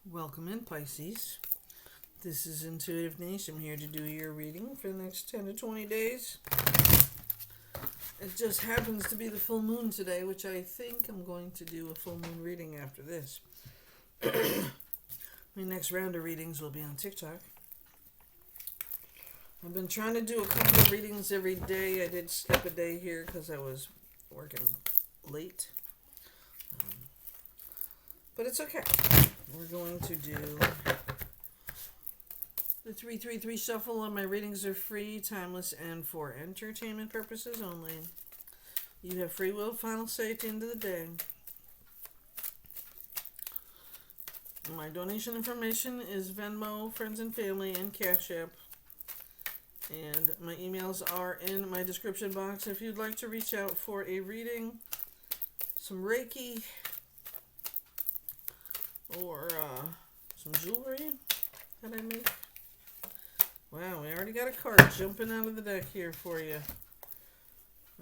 Welcome in, Pisces. This is Intuitive Niche. I'm here to do your reading for the next 10 to 20 days. It just happens to be the full moon today, which I think I'm going to do a full moon reading after this. My next round of readings will be on TikTok. I've been trying to do a couple of readings every day. I did skip a day here because I was working late. But it's okay. We're going to do the 333 shuffle, and my readings are free, timeless, and for entertainment purposes only. You have free will, final say at the end of the day. My donation information is Venmo, friends and family, and cashapp. And my emails are in my description box if you'd like to reach out for a reading, some Reiki, or some jewelry that I make. Wow, we already got a card jumping out of the deck here for you.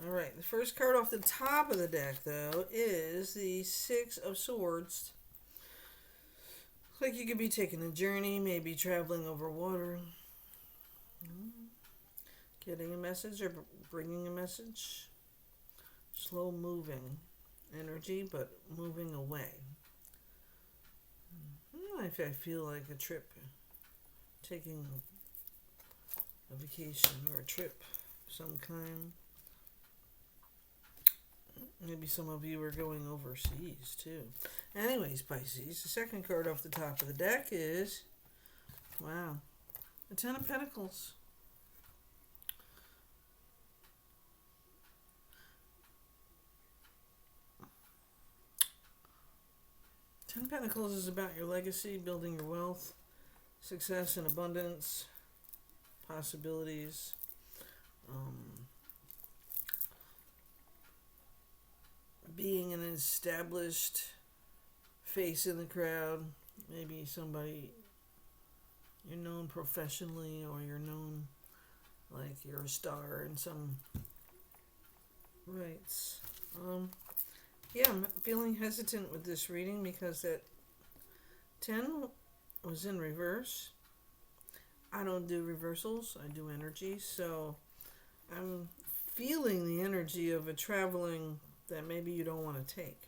Alright, the first card off the top of the deck, though, is the Six of Swords. Looks like you could be taking a journey, maybe traveling over water. Getting a message or bringing a message. Slow moving energy, but moving away. I feel like a trip, taking a vacation or a trip of some kind. Maybe some of you are going overseas too. Anyways, Pisces, the second card off the top of the deck is, wow, the Ten of Pentacles. Ten of Pentacles is about your legacy, building your wealth, success and abundance, possibilities, being an established face in the crowd, maybe somebody you're known professionally, or you're known like you're a star in some rights. Yeah, I'm feeling hesitant with this reading because that 10 was in reverse. I don't do reversals, I do energy, so I'm feeling the energy of a traveling that maybe you don't want to take.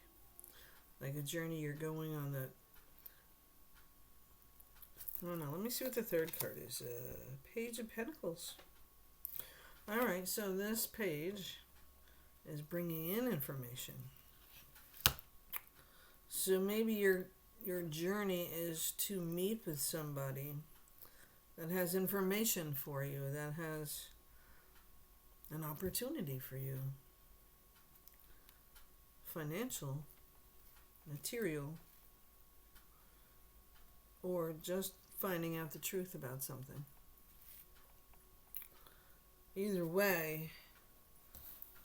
Like a journey you're going on that... I don't know, let me see what the third card is. Page of Pentacles. Alright, so this page is bringing in information. So maybe your journey is to meet with somebody that has information for you, that has an opportunity for you. Financial, material, or just finding out the truth about something. Either way,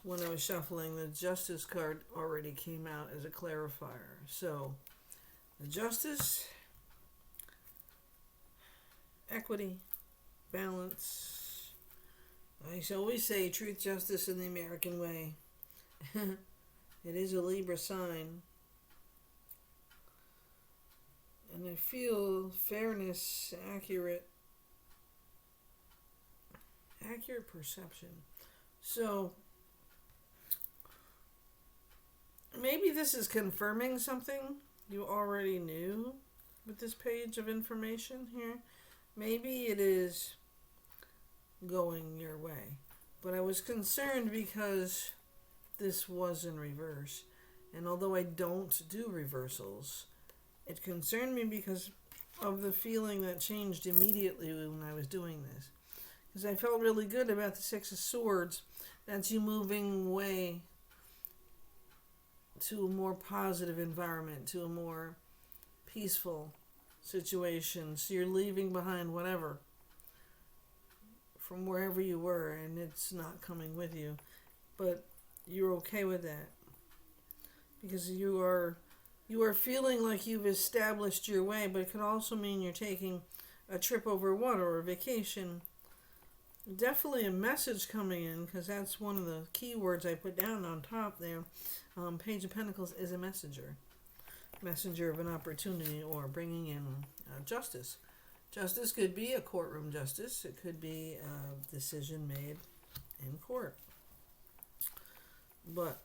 when I was shuffling, the Justice card already came out as a clarifier. So, the Justice, equity, balance. I always say truth, justice, in the American way. It is a Libra sign. And I feel fairness, accurate perception. So, maybe this is confirming something you already knew with this page of information here. Maybe it is going your way. But I was concerned because this was in reverse. And although I don't do reversals, it concerned me because of the feeling that changed immediately when I was doing this. Because I felt really good about the Six of Swords. That's you moving away to a more positive environment, to a more peaceful situation. So you're leaving behind whatever from wherever you were, and it's not coming with you. But you're okay with that because you are feeling like you've established your way, but it could also mean you're taking a trip over water or a vacation. Definitely a message coming in, because that's one of the key words I put down on top there. Page of Pentacles is a messenger. messenger of an opportunity or bringing in justice. Justice could be a courtroom justice. It could be a decision made in court. But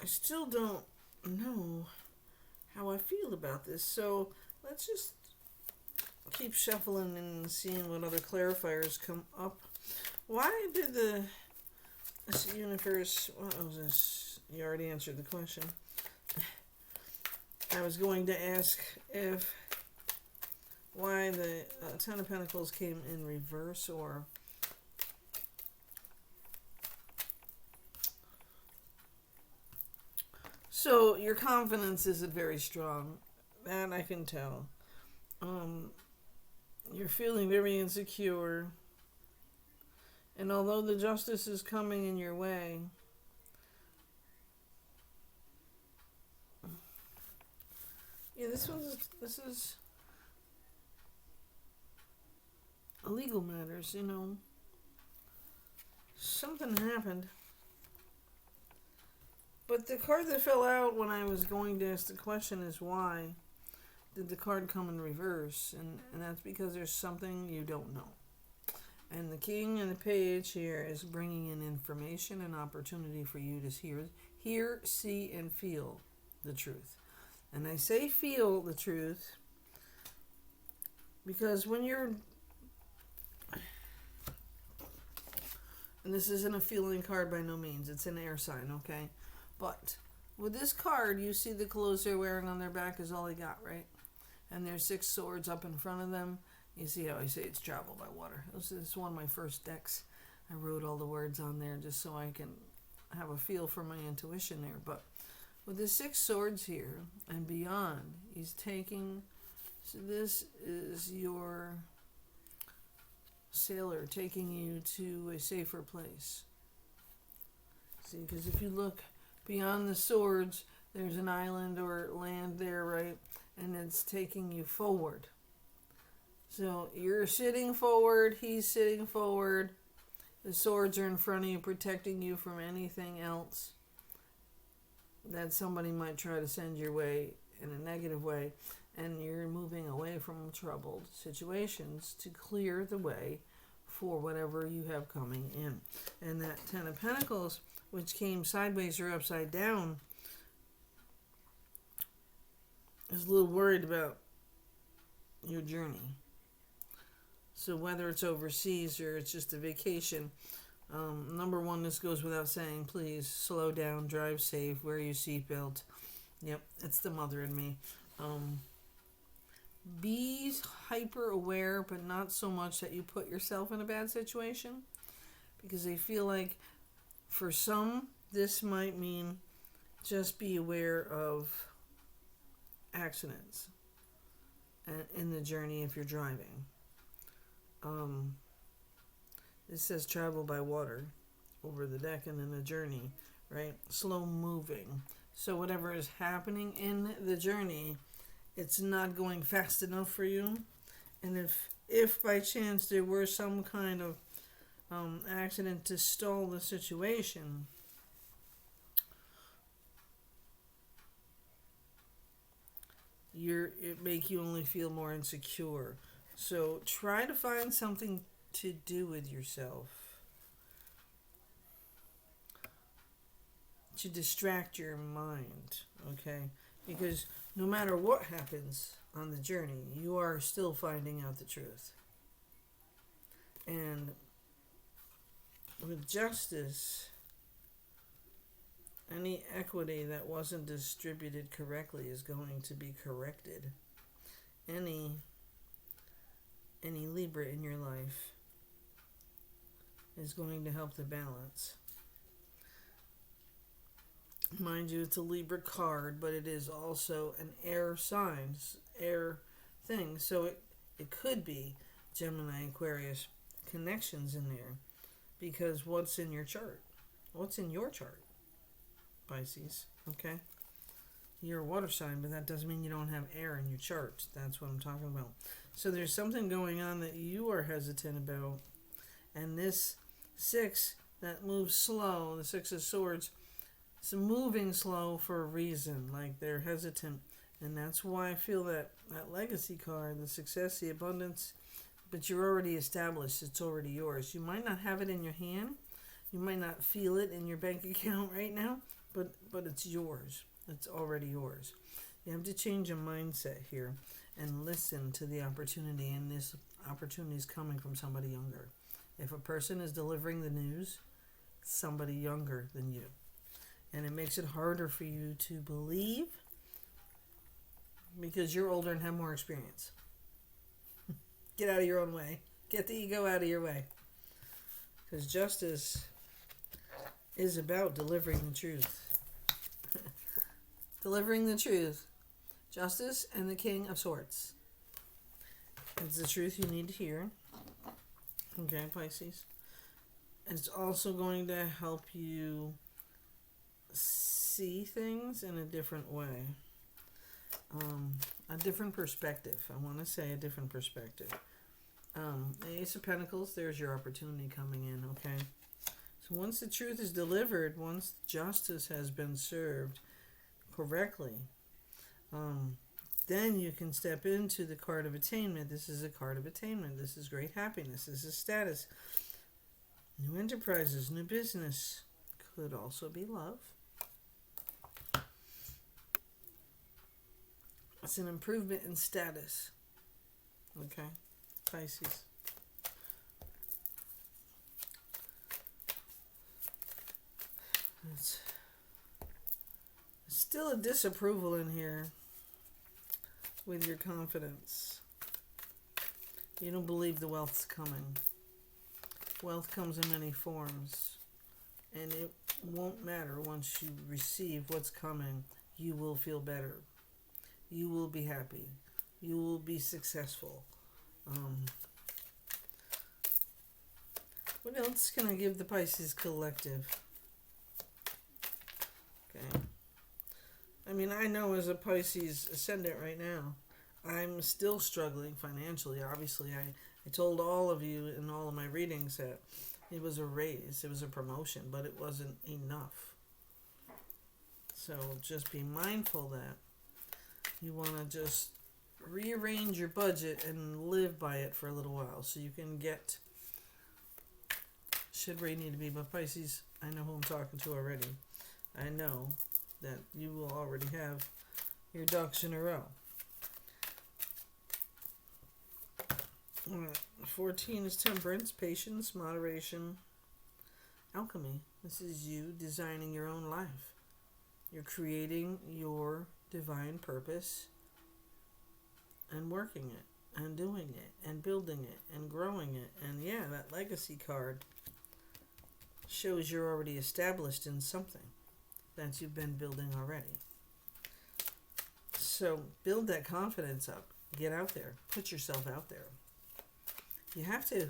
I still don't know how I feel about this. So let's just keep shuffling and seeing what other clarifiers come up. Why did this universe... What was this? You already answered the question. I was going to ask why the Ten of Pentacles came in reverse, or so your confidence isn't very strong. That I can tell. You're feeling very insecure, and although the justice is coming in your way, yeah, this is legal matters, Something happened. But the card that fell out when I was going to ask the question is, why did the card come in reverse? And that's because there's something you don't know. And the King and the Page here is bringing in information and opportunity for you to hear, see, and feel the truth. And I say feel the truth because when you're... And this isn't a feeling card by no means. It's an air sign, okay? But with this card, you see the clothes they're wearing on their back is all they got, right? And there's 6 swords up in front of them. You see how I say it's travel by water. This is one of my first decks. I wrote all the words on there just so I can have a feel for my intuition there. But with the 6 swords here and beyond, he's taking... So this is your sailor taking you to a safer place. See, because if you look beyond the swords, there's an island or land there, right? And it's taking you forward. So you're sitting forward, he's sitting forward. The swords are in front of you, protecting you from anything else that somebody might try to send your way in a negative way. And you're moving away from troubled situations to clear the way for whatever you have coming in. And that Ten of Pentacles, which came sideways or upside down, is a little worried about your journey. So whether it's overseas or it's just a vacation, number one, this goes without saying, please slow down, drive safe, wear your seatbelt. Yep, it's the mother in me. Be hyper aware, but not so much that you put yourself in a bad situation, because I feel like for some, this might mean just be aware of accidents in the journey if you're driving. It says travel by water over the deck and in the journey, right? Slow moving. So whatever is happening in the journey, it's not going fast enough for you. And if by chance there were some kind of accident to stall the situation, it make you only feel more insecure. So try to find something to do with yourself to distract your mind, okay? Because no matter what happens on the journey, you are still finding out the truth. And with justice, any equity that wasn't distributed correctly is going to be corrected. Any Libra in your life is going to help the balance. Mind you, it's a Libra card, but it is also an air sign, air thing. So it could be Gemini, Aquarius connections in there. Because what's in your chart? What's in your chart? Pisces, okay? You're a water sign, but that doesn't mean you don't have air in your chart. That's what I'm talking about. So there's something going on that you are hesitant about. And this 6 that moves slow, the 6 of Swords, it's moving slow for a reason. Like they're hesitant And that's why I feel that legacy card, the success, the abundance, but you're already established. It's already yours. You might not have it in your hand. You might not feel it in your bank account right now, but it's yours. It's already yours. You have to change your mindset here and listen to the opportunity, and this opportunity is coming from somebody younger. If a person is delivering the news, somebody younger than you. And it makes it harder for you to believe because you're older and have more experience. Get out of your own way. Get the ego out of your way. Because justice is about delivering the truth. Delivering the truth. Justice and the King of Swords. It's the truth you need to hear. Okay, Pisces. It's also going to help you see things in a different way. A different perspective. I want to say a different perspective. The Ace of Pentacles, there's your opportunity coming in, okay? So once the truth is delivered, once justice has been served correctly, then you can step into the card of attainment. This is a card of attainment. This is great happiness. This is status. New enterprises, new business. Could also be love. It's an improvement in status. Okay, Pisces. It's still a disapproval in here with your confidence. You don't believe the wealth's coming. Wealth comes in many forms, and it won't matter once you receive what's coming. You will feel better. You will be happy. You will be successful. What else can I give the Pisces collective? Okay. I mean, I know as a Pisces ascendant right now, I'm still struggling financially. Obviously, I told all of you in all of my readings that it was a raise, it was a promotion, but it wasn't enough. So just be mindful that you want to just rearrange your budget and live by it for a little while so you can get, should where you need to be. But Pisces, I know who I'm talking to already. I know that you will already have your ducks in a row. 14 is temperance, patience, moderation, alchemy. This is you designing your own life. You're creating your divine purpose and working it and doing it and building it and growing it. And yeah, that legacy card shows you're already established in something that you've been building already. So build that confidence up. Get out there. Put yourself out there. You have to.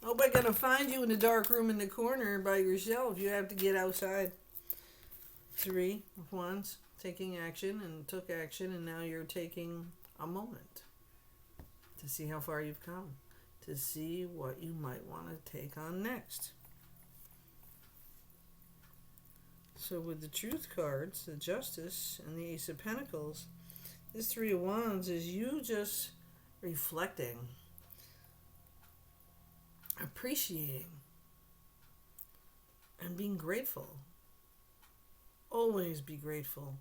Nobody gonna find you in a dark room in the corner by yourself. You have to get outside. 3 of Wands, taking action, and took action, and now you're taking a moment to see how far you've come, to see what you might want to take on next. So with the Truth cards, the Justice, and the Ace of Pentacles, this 3 of Wands is you just reflecting, appreciating, and being grateful. Always be grateful,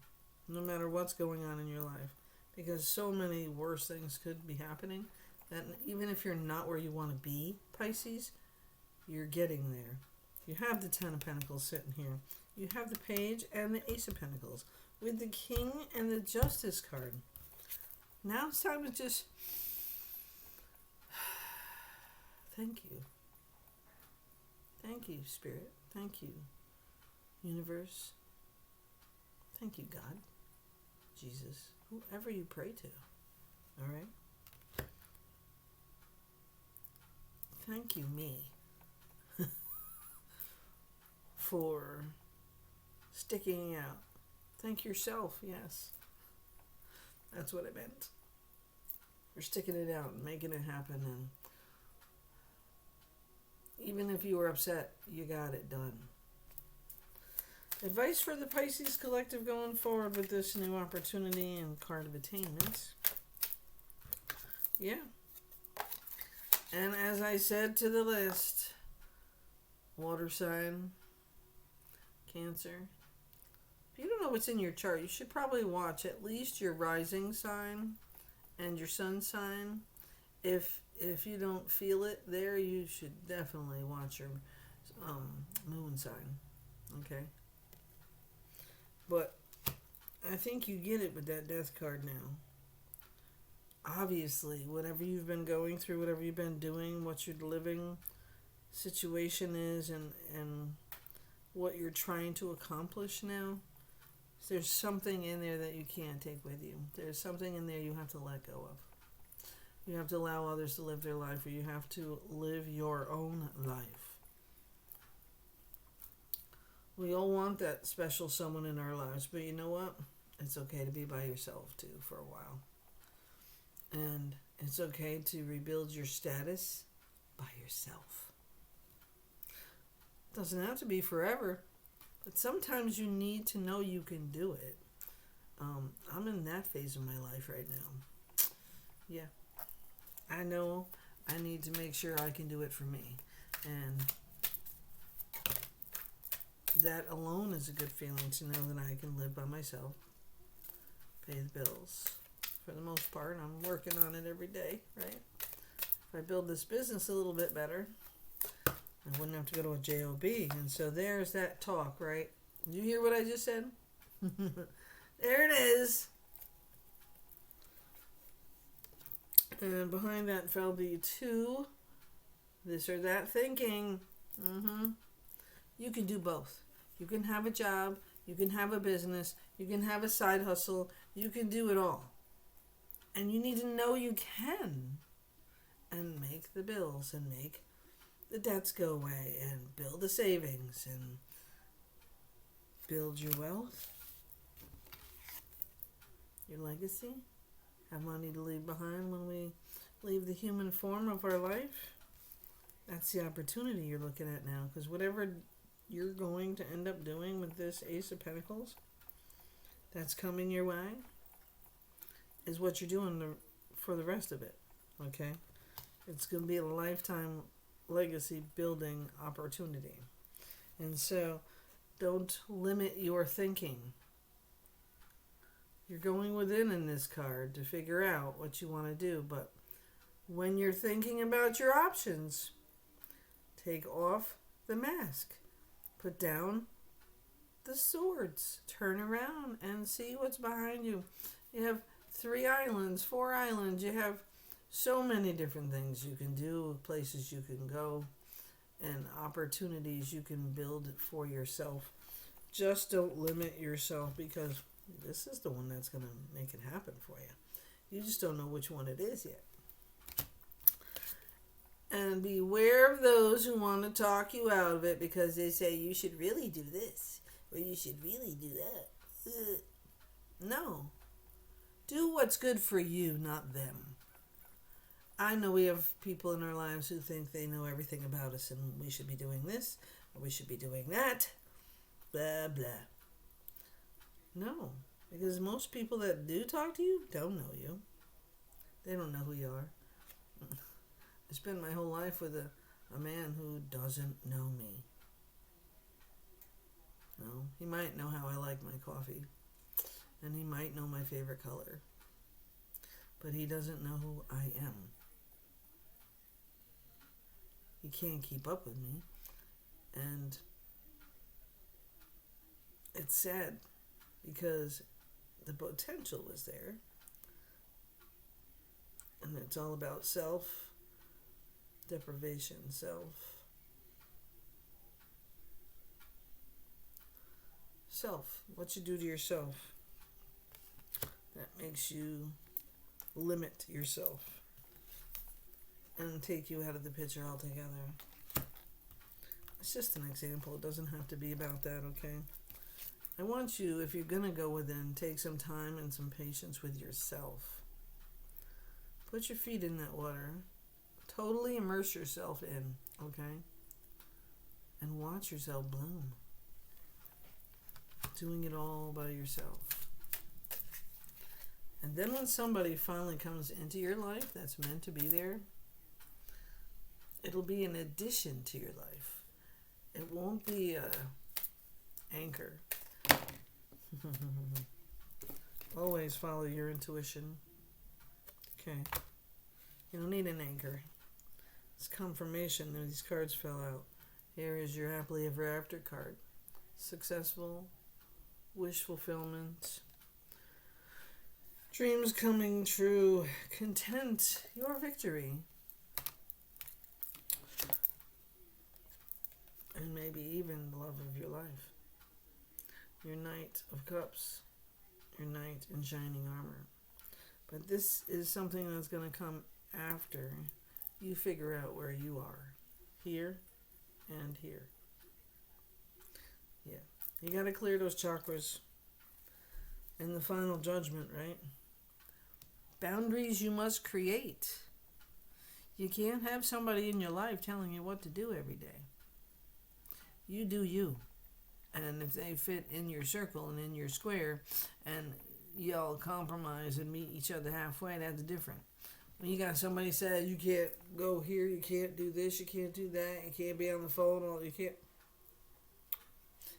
no matter what's going on in your life, because so many worse things could be happening that even if you're not where you want to be, Pisces, you're getting there. You have the 10 of Pentacles sitting here. You have the Page and the Ace of Pentacles with the King and the Justice card. Now it's time to just thank you. Thank you, Spirit. Thank you, Universe. Thank you, God, Jesus, whoever you pray to. All right? Thank you, me, for sticking out. Thank yourself, yes. That's what I meant. For sticking it out and making it happen. And even if you were upset, you got it done. Advice for the Pisces collective going forward with this new opportunity and card of attainment. Yeah. And as I said to the list, water sign, Cancer. If you don't know what's in your chart, you should probably watch at least your rising sign and your sun sign. If you don't feel it there, you should definitely watch your moon sign. Okay? But I think you get it with that death card now. Obviously, whatever you've been going through, whatever you've been doing, what your living situation is, and what you're trying to accomplish now, there's something in there that you can't take with you. There's something in there you have to let go of. You have to allow others to live their life, or you have to live your own life. We all want that special someone in our lives, but you know what? It's okay to be by yourself too for a while. And it's okay to rebuild your status by yourself. Doesn't have to be forever, but sometimes you need to know you can do it. I'm in that phase of my life right now. Yeah. I know I need to make sure I can do it for me. And that alone is a good feeling, to know that I can live by myself, pay the bills. For the most part, I'm working on it every day, right? If I build this business a little bit better, I wouldn't have to go to a job. And so there's that talk, right? Did you hear what I just said? There it is. And behind that fell the 2, this or that thinking. You can do both. You can have a job, you can have a business, you can have a side hustle, you can do it all. And you need to know you can. And make the bills, and make the debts go away, and build the savings, and build your wealth, your legacy, have money to leave behind when we leave the human form of our life. That's the opportunity you're looking at now, because whatever you're going to end up doing with this Ace of Pentacles that's coming your way is what you're doing for the rest of it. Okay? It's going to be a lifetime legacy building opportunity. And so don't limit your thinking. You're going within in this card to figure out what you want to do. But when you're thinking about your options, take off the mask. Put down the swords. Turn around and see what's behind you. You have 3 islands, 4 islands. You have so many different things you can do, places you can go, and opportunities you can build for yourself. Just don't limit yourself, because this is the one that's going to make it happen for you. You just don't know which one it is yet. And beware of those who want to talk you out of it, because they say you should really do this, or you should really do that. No. Do what's good for you, not them. I know we have people in our lives who think they know everything about us, and we should be doing this, or we should be doing that. Blah, blah. No. Because most people that do talk to you don't know you. They don't know who you are. I spent my whole life with a man who doesn't know me. No, he might know how I like my coffee, and he might know my favorite color, but he doesn't know who I am. He can't keep up with me, and it's sad because the potential was there, and it's all about self-deprivation, what you do to yourself that makes you limit yourself and take you out of the picture altogether. It's just an example. It doesn't have to be about that, okay? I want you, if you're going to go within, take some time and some patience with yourself. Put your feet in that water. Totally immerse yourself in, okay? And watch yourself bloom. doing it all by yourself. And then when somebody finally comes into your life that's meant to be there, it'll be an addition to your life. It won't be a anchor. Always follow your intuition. Okay. You don't need an anchor. It's confirmation that these cards fell out. Here is your happily ever after card. Successful, wish fulfillment, dreams coming true, content, your victory. And maybe even the love of your life. Your Knight of Cups. Your Knight in shining armor. But this is something that's going to come after you figure out where you are. Here and here. Yeah. You got to clear those chakras. In the final judgment, right? Boundaries you must create. You can't have somebody in your life telling you what to do every day. You do you. And if they fit in your circle and in your square and y'all compromise and meet each other halfway, that's different. When you got somebody says you can't go here, you can't do this, you can't do that, you can't be on the phone, or you can't.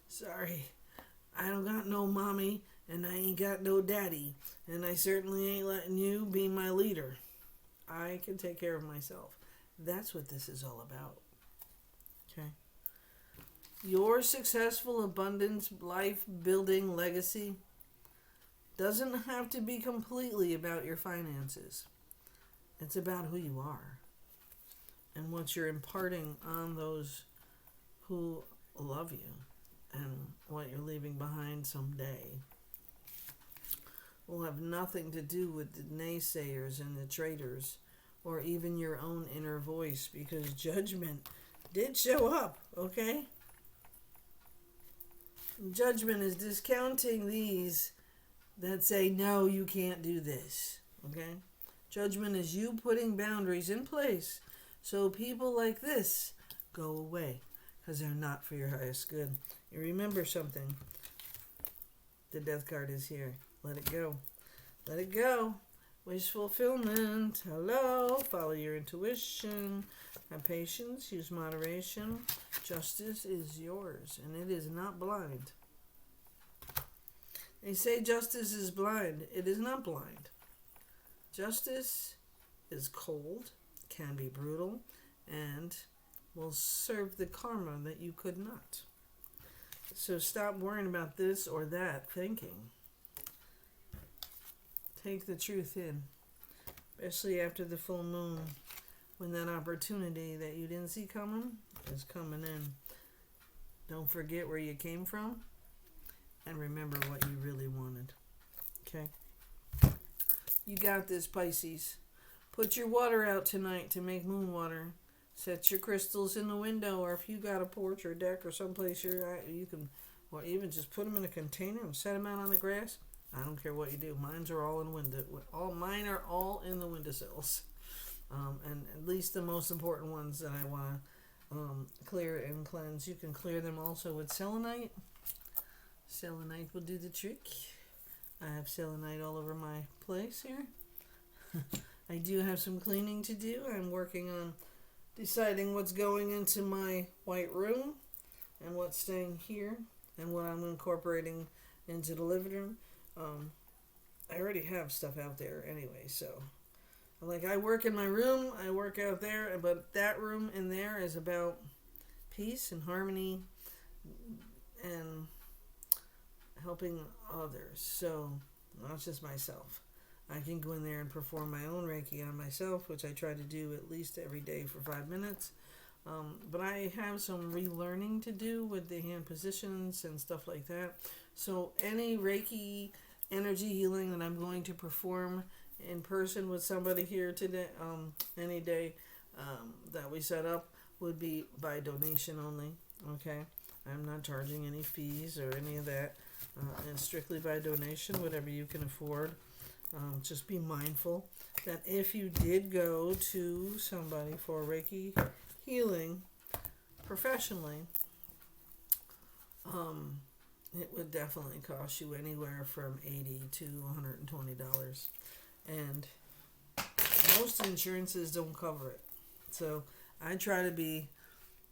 Sorry, I don't got no mommy and I ain't got no daddy, and I certainly ain't letting you be my leader. I can take care of myself. That's what this is all about. Okay. Your successful abundance, life building legacy doesn't have to be completely about your finances. It's about who you are and what you're imparting on those who love you and what you're leaving behind someday. Will have nothing to do with the naysayers and the traitors or even your own inner voice, because judgment did show up, okay? Judgment is discounting these that say, no, you can't do this, okay? Judgment is you putting boundaries in place so people like this go away because they're not for your highest good. You remember something. The Death card is here. Let it go. Let it go. Wish fulfillment. Hello. Follow your intuition. Have patience. Use moderation. Justice is yours, and it is not blind. They say justice is blind. It is not blind. Justice is cold, can be brutal, and will serve the karma that you could not. So stop worrying about this or that thinking. Take the truth in, especially after the full moon, when that opportunity that you didn't see coming is coming in. Don't forget where you came from, and remember what you really wanted. Okay? You got this, Pisces. Put your water out tonight to make moon water. Set your crystals in the window, or if you got a porch or a deck or someplace you're at, you can, or even just put them in a container and set them out on the grass. I don't care what you do. Mine are all in mine are all in the windowsills, and at least the most important ones that I want to clear and cleanse. You can clear them also with selenite. Selenite will do the trick. I have selenite all over my place here. I do have some cleaning to do. I'm working on deciding what's going into my white room and what's staying here and what I'm incorporating into the living room. I already have stuff out there anyway, so like I work in my room, I work out there, but that room in there is about peace and harmony and helping others. So not just myself. I can go in there and perform my own Reiki on myself, which I try to do at least every day for 5 minutes. But I have some relearning to do with the hand positions and stuff like that. So any Reiki energy healing that I'm going to perform in person with somebody here today, any day that we set up, would be by donation only. Okay, I'm not charging any fees or any of that. And strictly by donation, whatever you can afford. Just be mindful that if you did go to somebody for Reiki healing professionally, it would definitely cost you anywhere from $80 to $120. And most insurances don't cover it. So I try to be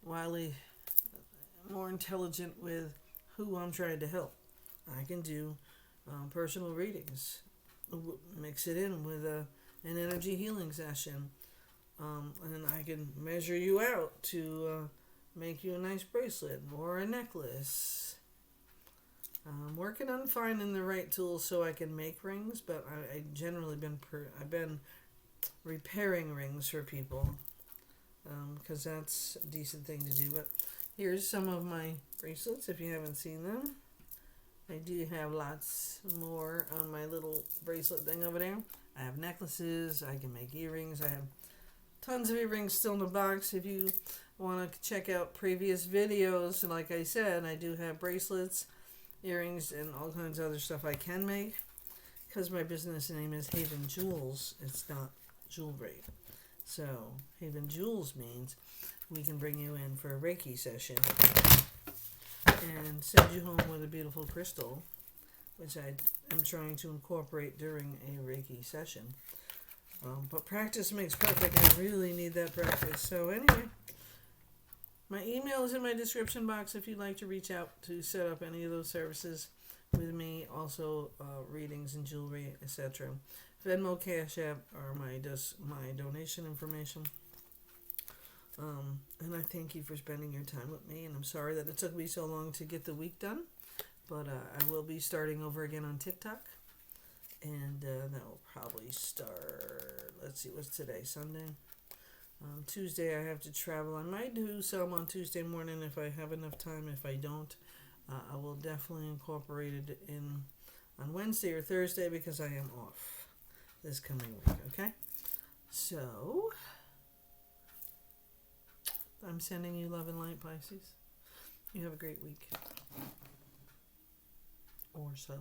wildly more intelligent with who I'm trying to help. I can do personal readings, mix it in with an energy healing session, and I can measure you out to make you a nice bracelet or a necklace. I'm working on finding the right tools so I can make rings, but I generally I've been repairing rings for people because that's a decent thing to do. But here's some of my bracelets if you haven't seen them. I do have lots more on my little bracelet thing over there. I have necklaces. I can make earrings. I have tons of earrings still in the box. If you want to check out previous videos, like I said, I do have bracelets, earrings, and all kinds of other stuff I can make. Because my business name is Haven Jewels, it's not jewelry. So Haven Jewels means we can bring you in for a Reiki session and send you home with a beautiful crystal, which I am trying to incorporate during a Reiki session. But practice makes perfect. I really need that practice. So anyway, my email is in my description box if you'd like to reach out to set up any of those services with me. Also, readings and jewelry, etc. Venmo, Cash App are my donation information. And I thank you for spending your time with me. And I'm sorry that it took me so long to get the week done. But I will be starting over again on TikTok. And that will probably start, let's see, what's today? Sunday? Tuesday I have to travel. I might do some on Tuesday morning if I have enough time. If I don't, I will definitely incorporate it in on Wednesday or Thursday because I am off this coming week, okay? So, I'm sending you love and light, Pisces. You have a great week. Or so.